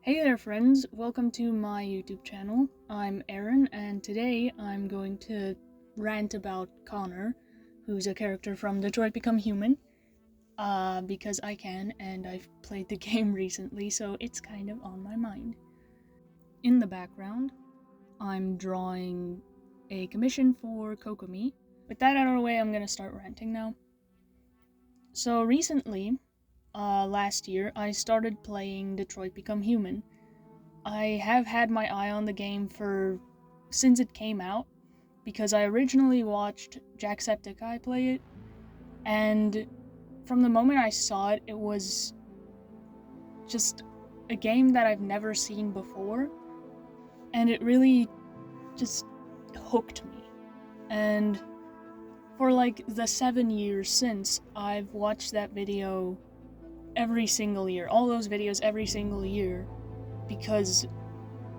Hey there friends, welcome to my YouTube channel. I'm Aaron, and today I'm going to rant about Connor, who's a character from Detroit Become Human, because I can, and I've played the game recently, so it's kind of on my mind. In the background, I'm drawing a commission for Kokomi. With that out of the way, I'm gonna start ranting now. So recently, last year, I started playing Detroit Become Human. I have had my eye on the game since it came out, because I originally watched Jacksepticeye play it, and from the moment I saw it, it was just a game that I've never seen before, and it really just hooked me. And for like the 7 years since, I've watched that video every single year, all those videos every single year, because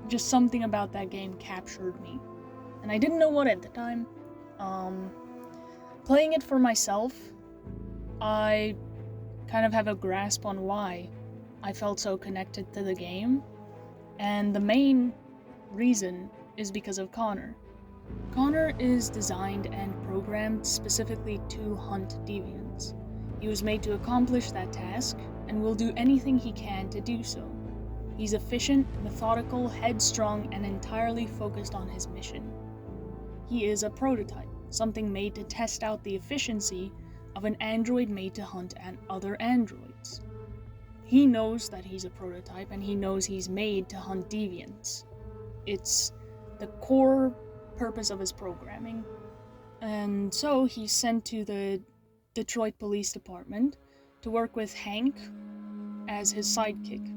just something about that game captured me. And I didn't know what at the time. Playing it for myself, I kind of have a grasp on why I felt so connected to the game, and the main reason is because of Connor. Connor is designed and programmed specifically to hunt deviants. He was made to accomplish that task, and will do anything he can to do so. He's efficient, methodical, headstrong, and entirely focused on his mission. He is a prototype, something made to test out the efficiency of an android made to hunt other androids. He knows that he's a prototype, and he knows he's made to hunt deviants. It's the core purpose of his programming. And so he's sent to the Detroit Police Department to work with Hank as his sidekick.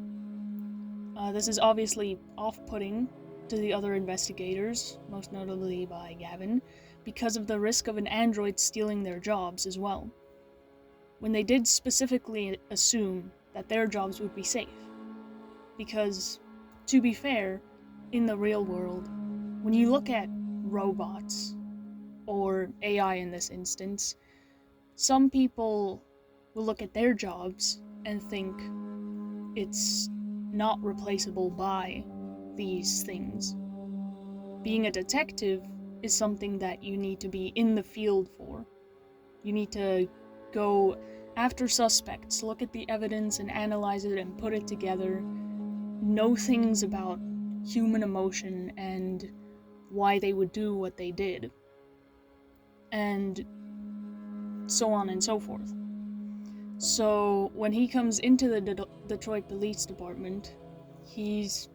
This is obviously off-putting to the other investigators, most notably by Gavin, because of the risk of an android stealing their jobs as well, when they did specifically assume that their jobs would be safe. Because, to be fair, in the real world, when you look at robots, or AI in this instance, some people will look at their jobs and think it's not replaceable by these things. Being a detective is something that you need to be in the field for. You need to go after suspects, look at the evidence and analyze it and put it together, know things about human emotion and why they would do what they did, and so on and so forth. So when he comes into the Detroit Police Department, he's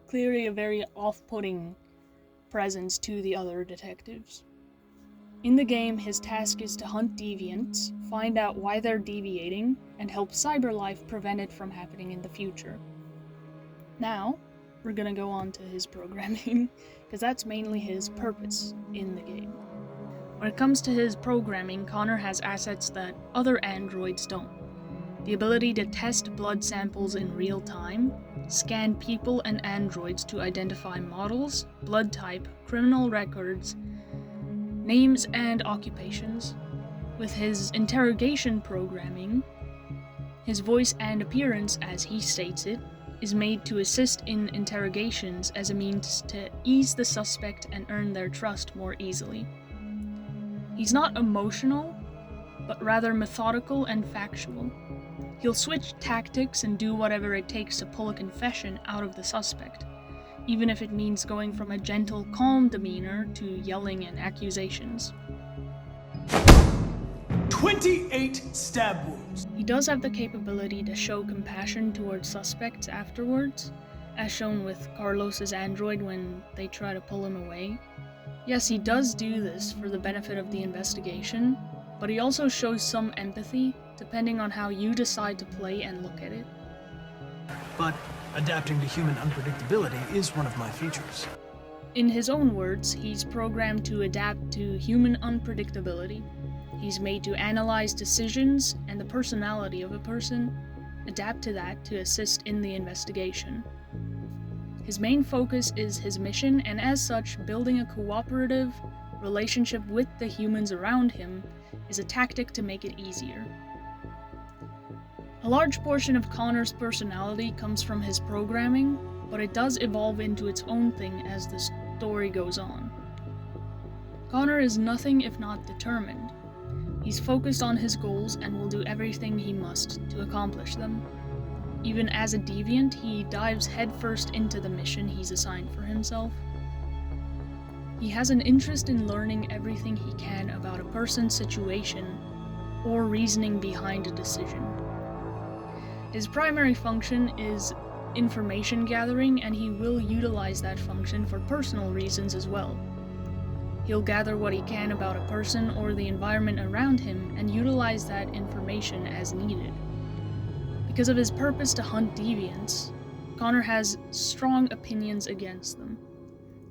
clearly a very off-putting presence to the other detectives. In the game, his task is to hunt deviants, find out why they're deviating, and help CyberLife prevent it from happening in the future. Now, we're gonna go on to his programming, because that's mainly his purpose in the game. When it comes to his programming, Connor has assets that other androids don't. The ability to test blood samples in real time, scan people and androids to identify models, blood type, criminal records, names, and occupations. With his interrogation programming, his voice and appearance, as he states it, is made to assist in interrogations as a means to ease the suspect and earn their trust more easily. He's not emotional, but rather methodical and factual. He'll switch tactics and do whatever it takes to pull a confession out of the suspect, even if it means going from a gentle, calm demeanor to yelling and accusations. 28 stab wounds! He does have the capability to show compassion towards suspects afterwards, as shown with Carlos's android when they try to pull him away. Yes, he does do this for the benefit of the investigation, but he also shows some empathy, depending on how you decide to play and look at it. But adapting to human unpredictability is one of my features. In his own words, he's programmed to adapt to human unpredictability. He's made to analyze decisions and the personality of a person, adapt to that to assist in the investigation. His main focus is his mission, and as such, building a cooperative relationship with the humans around him is a tactic to make it easier. A large portion of Connor's personality comes from his programming, but it does evolve into its own thing as the story goes on. Connor is nothing if not determined. He's focused on his goals and will do everything he must to accomplish them. Even as a deviant, he dives headfirst into the mission he's assigned for himself. He has an interest in learning everything he can about a person's situation or reasoning behind a decision. His primary function is information gathering, and he will utilize that function for personal reasons as well. He'll gather what he can about a person or the environment around him and utilize that information as needed. Because of his purpose to hunt deviants, Connor has strong opinions against them.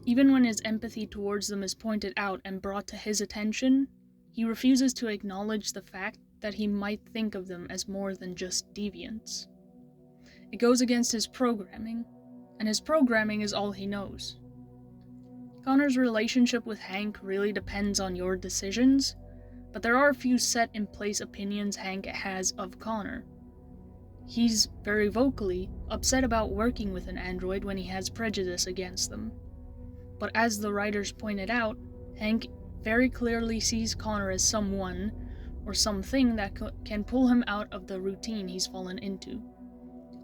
Even when his empathy towards them is pointed out and brought to his attention, he refuses to acknowledge the fact that he might think of them as more than just deviants. It goes against his programming, and his programming is all he knows. Connor's relationship with Hank really depends on your decisions, but there are a few set-in-place opinions Hank has of Connor. He's very vocally upset about working with an android when he has prejudice against them. But as the writers pointed out, Hank very clearly sees Connor as someone or something that can pull him out of the routine he's fallen into.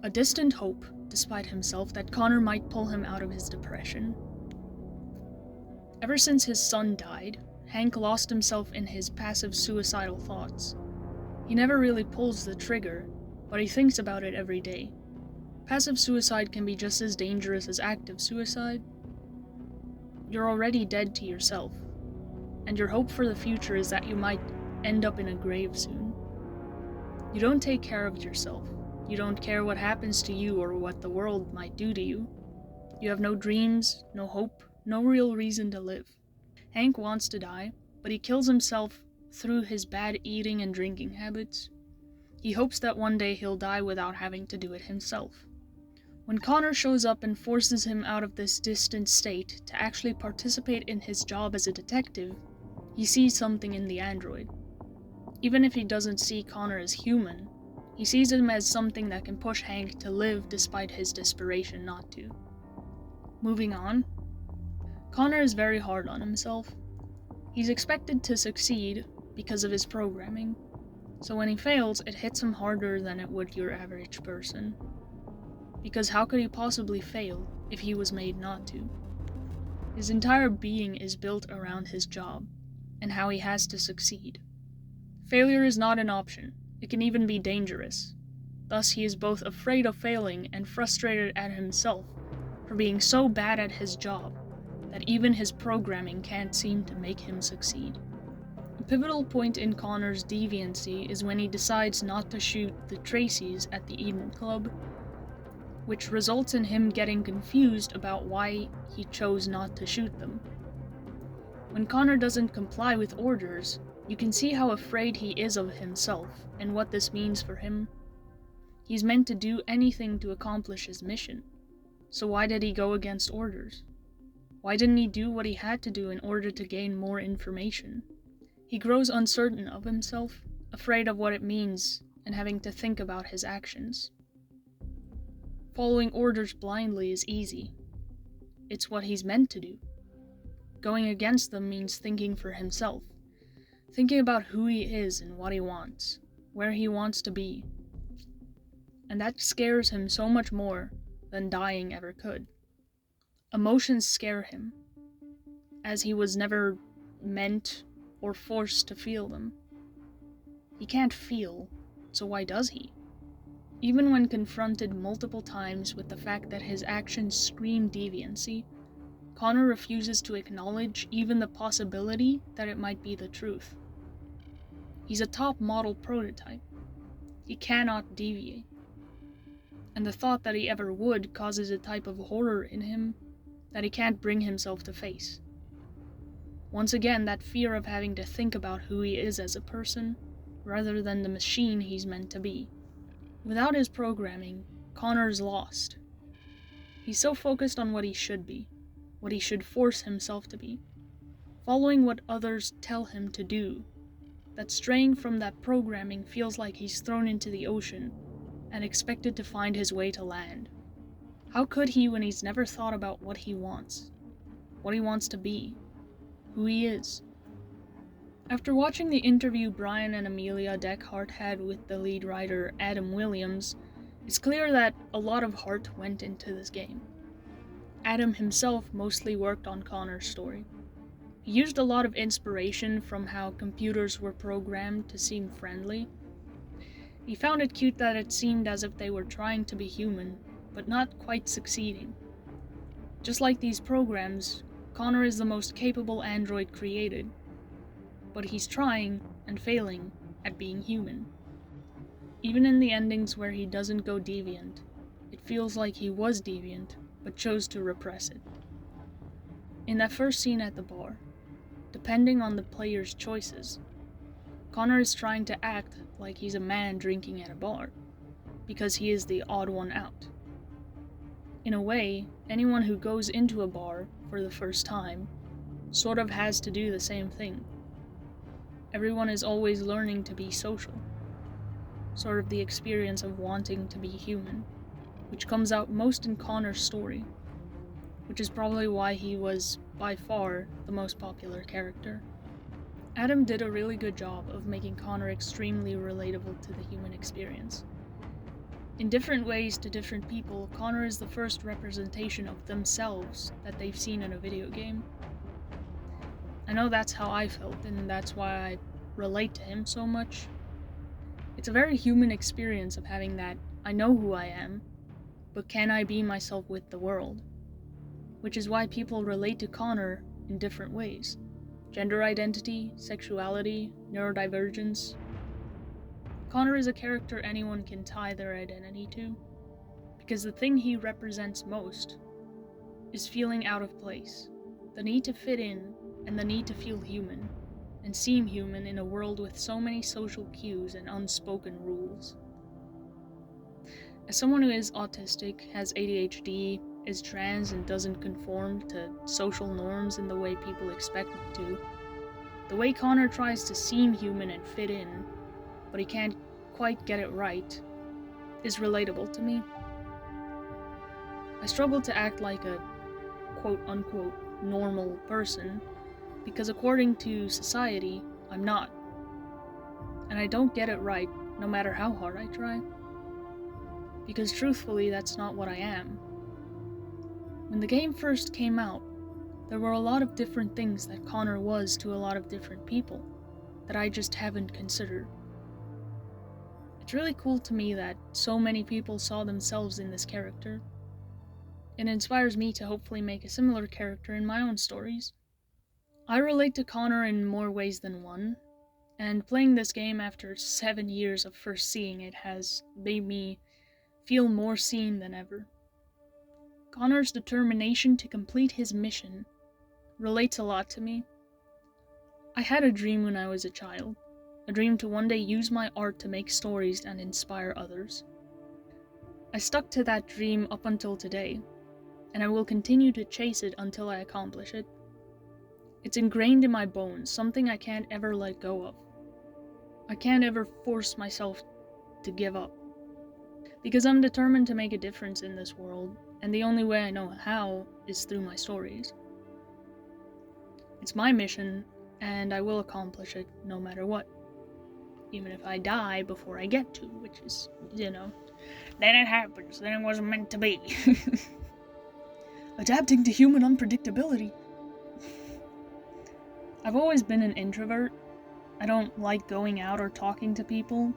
A distant hope, despite himself, that Connor might pull him out of his depression. Ever since his son died, Hank lost himself in his passive suicidal thoughts. He never really pulls the trigger, but he thinks about it every day. Passive suicide can be just as dangerous as active suicide. You're already dead to yourself, and your hope for the future is that you might end up in a grave soon. You don't take care of yourself. You don't care what happens to you or what the world might do to you. You have no dreams, no hope, no real reason to live. Hank wants to die, but he kills himself through his bad eating and drinking habits. He hopes that one day he'll die without having to do it himself. When Connor shows up and forces him out of this distant state to actually participate in his job as a detective, he sees something in the android. Even if he doesn't see Connor as human, he sees him as something that can push Hank to live despite his desperation not to. Moving on, Connor is very hard on himself. He's expected to succeed because of his programming, so when he fails, it hits him harder than it would your average person. Because how could he possibly fail if he was made not to? His entire being is built around his job, and how he has to succeed. Failure is not an option. It can even be dangerous. Thus, he is both afraid of failing and frustrated at himself for being so bad at his job that even his programming can't seem to make him succeed. A pivotal point in Connor's deviancy is when he decides not to shoot the Tracys at the Eden Club, which results in him getting confused about why he chose not to shoot them. When Connor doesn't comply with orders, you can see how afraid he is of himself and what this means for him. He's meant to do anything to accomplish his mission, so why did he go against orders? Why didn't he do what he had to do in order to gain more information? He grows uncertain of himself, afraid of what it means, and having to think about his actions. Following orders blindly is easy. It's what he's meant to do. Going against them means thinking for himself, thinking about who he is and what he wants, where he wants to be. And that scares him so much more than dying ever could. Emotions scare him, as he was never meant or forced to feel them. He can't feel, so why does he? Even when confronted multiple times with the fact that his actions scream deviancy, Connor refuses to acknowledge even the possibility that it might be the truth. He's a top model prototype. He cannot deviate. And the thought that he ever would causes a type of horror in him that he can't bring himself to face. Once again, that fear of having to think about who he is as a person, rather than the machine he's meant to be. Without his programming, Connor's lost. He's so focused on what he should be, what he should force himself to be, following what others tell him to do, that straying from that programming feels like he's thrown into the ocean, and expected to find his way to land. How could he when he's never thought about what he wants to be, who he is? After watching the interview Brian and Amelia Deckhart had with the lead writer Adam Williams, it's clear that a lot of heart went into this game. Adam himself mostly worked on Connor's story. He used a lot of inspiration from how computers were programmed to seem friendly. He found it cute that it seemed as if they were trying to be human, but not quite succeeding. Just like these programs, Connor is the most capable android created, but he's trying and failing at being human. Even in the endings where he doesn't go deviant, it feels like he was deviant, but chose to repress it. In that first scene at the bar, depending on the player's choices, Connor is trying to act like he's a man drinking at a bar, because he is the odd one out. In a way, anyone who goes into a bar for the first time sort of has to do the same thing. Everyone is always learning to be social, sort of the experience of wanting to be human, which comes out most in Connor's story, which is probably why he was, by far, the most popular character. Adam did a really good job of making Connor extremely relatable to the human experience. In different ways to different people, Connor is the first representation of themselves that they've seen in a video game. I know that's how I felt, and that's why I relate to him so much. It's a very human experience of having that, I know who I am, but can I be myself with the world? Which is why people relate to Connor in different ways. Gender identity, sexuality, neurodivergence. Connor is a character anyone can tie their identity to, because the thing he represents most is feeling out of place, the need to fit in, and the need to feel human, and seem human in a world with so many social cues and unspoken rules. As someone who is autistic, has ADHD, is trans, and doesn't conform to social norms in the way people expect it to, the way Connor tries to seem human and fit in, but he can't quite get it right, is relatable to me. I struggle to act like a quote-unquote normal person, because according to society, I'm not. And I don't get it right, no matter how hard I try. Because truthfully, that's not what I am. When the game first came out, there were a lot of different things that Connor was to a lot of different people, that I just haven't considered. It's really cool to me that so many people saw themselves in this character. It inspires me to hopefully make a similar character in my own stories. I relate to Connor in more ways than one, and playing this game after 7 years of first seeing it has made me feel more seen than ever. Connor's determination to complete his mission relates a lot to me. I had a dream when I was a child, a dream to one day use my art to make stories and inspire others. I stuck to that dream up until today, and I will continue to chase it until I accomplish it. It's ingrained in my bones, something I can't ever let go of. I can't ever force myself to give up, because I'm determined to make a difference in this world, and the only way I know how is through my stories. It's my mission, and I will accomplish it no matter what. Even if I die before I get to, which is, then it happens, then it wasn't meant to be. Adapting to human unpredictability. I've always been an introvert. I don't like going out or talking to people,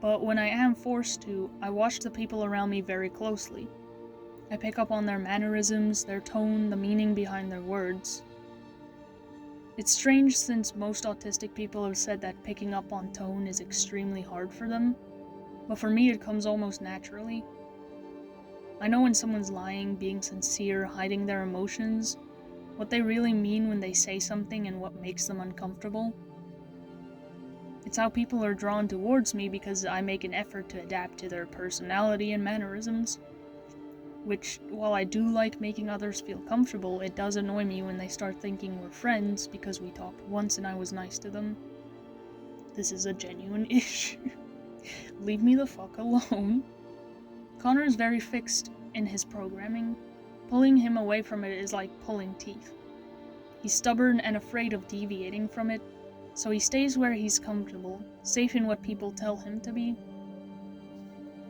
but when I am forced to, I watch the people around me very closely. I pick up on their mannerisms, their tone, the meaning behind their words. It's strange since most autistic people have said that picking up on tone is extremely hard for them, but for me it comes almost naturally. I know when someone's lying, being sincere, hiding their emotions, what they really mean when they say something and what makes them uncomfortable. It's how people are drawn towards me because I make an effort to adapt to their personality and mannerisms. Which, while I do like making others feel comfortable, it does annoy me when they start thinking we're friends because we talked once and I was nice to them. This is a genuine issue. Leave me the fuck alone. Connor is very fixed in his programming. Pulling him away from it is like pulling teeth. He's stubborn and afraid of deviating from it, so he stays where he's comfortable, safe in what people tell him to be,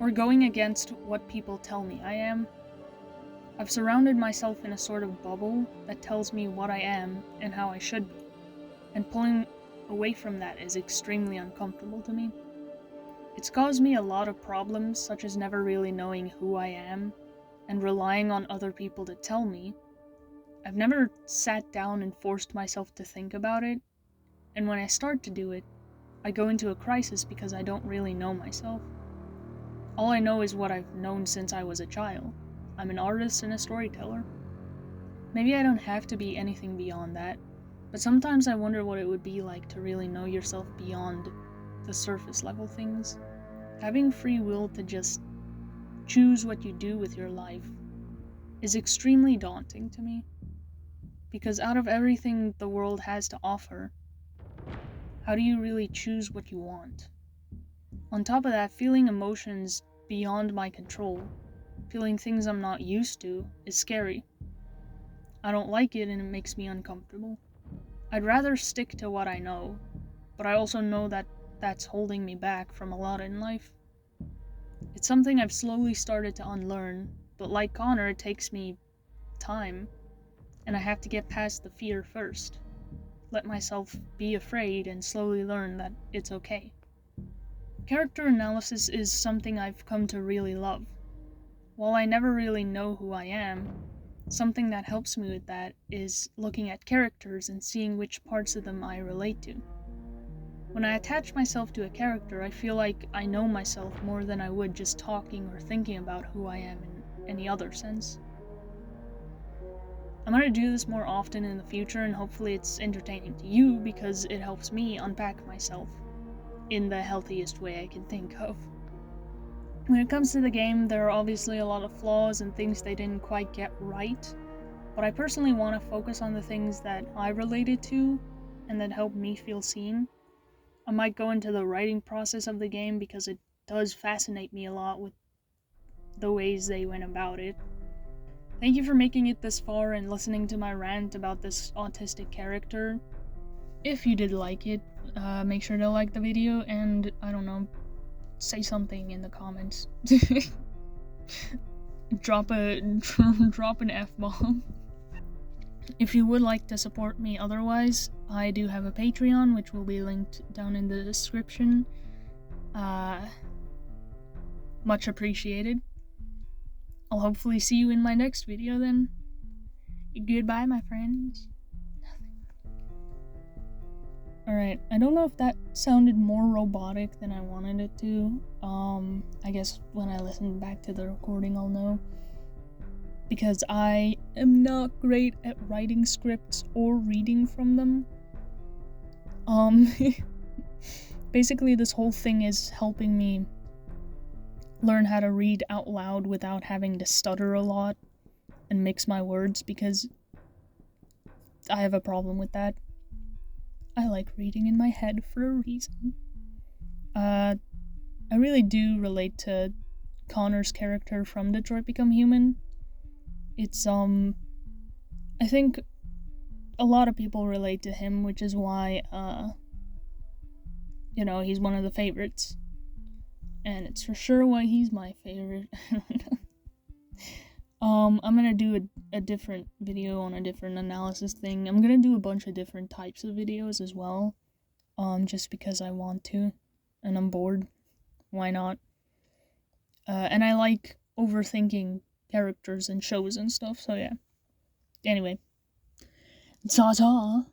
or going against what people tell me I am. I've surrounded myself in a sort of bubble that tells me what I am and how I should be, and pulling away from that is extremely uncomfortable to me. It's caused me a lot of problems, such as never really knowing who I am, and relying on other people to tell me. I've never sat down and forced myself to think about it, and when I start to do it, I go into a crisis because I don't really know myself. All I know is what I've known since I was a child. I'm an artist and a storyteller. Maybe I don't have to be anything beyond that, but sometimes I wonder what it would be like to really know yourself beyond the surface level things. Having free will to just choose what you do with your life is extremely daunting to me. Because out of everything the world has to offer, how do you really choose what you want? On top of that, feeling emotions beyond my control, feeling things I'm not used to, is scary. I don't like it and it makes me uncomfortable. I'd rather stick to what I know, but I also know that that's holding me back from a lot in life. It's something I've slowly started to unlearn, but like Connor, it takes me time, and I have to get past the fear first. Let myself be afraid and slowly learn that it's okay. Character analysis is something I've come to really love. While I never really know who I am, something that helps me with that is looking at characters and seeing which parts of them I relate to. When I attach myself to a character, I feel like I know myself more than I would just talking or thinking about who I am in any other sense. I'm gonna do this more often in the future, and hopefully it's entertaining to you because it helps me unpack myself in the healthiest way I can think of. When it comes to the game, there are obviously a lot of flaws and things they didn't quite get right, but I personally want to focus on the things that I related to and that helped me feel seen. I might go into the writing process of the game because it does fascinate me a lot with the ways they went about it. Thank you for making it this far and listening to my rant about this autistic character. If you did like it, make sure to like the video and, I don't know, say something in the comments. drop an F-bomb. If you would like to support me otherwise, I do have a Patreon, which will be linked down in the description. Much appreciated. I'll hopefully see you in my next video then. Goodbye, my friends. Alright, I don't know if that sounded more robotic than I wanted it to. I guess when I listen back to the recording I'll know. Because I am not great at writing scripts or reading from them. Basically this whole thing is helping me learn how to read out loud without having to stutter a lot and mix my words, because I have a problem with that. I like reading in my head for a reason. I really do relate to Connor's character from Detroit Become Human. It's, I think a lot of people relate to him, which is why, he's one of the favorites. And it's for sure why he's my favorite. I'm gonna do a different video on a different analysis thing. I'm gonna do a bunch of different types of videos as well. Just because I want to. And I'm bored. Why not? And I like overthinking characters and shows and stuff, so yeah. Anyway. Ta-ta!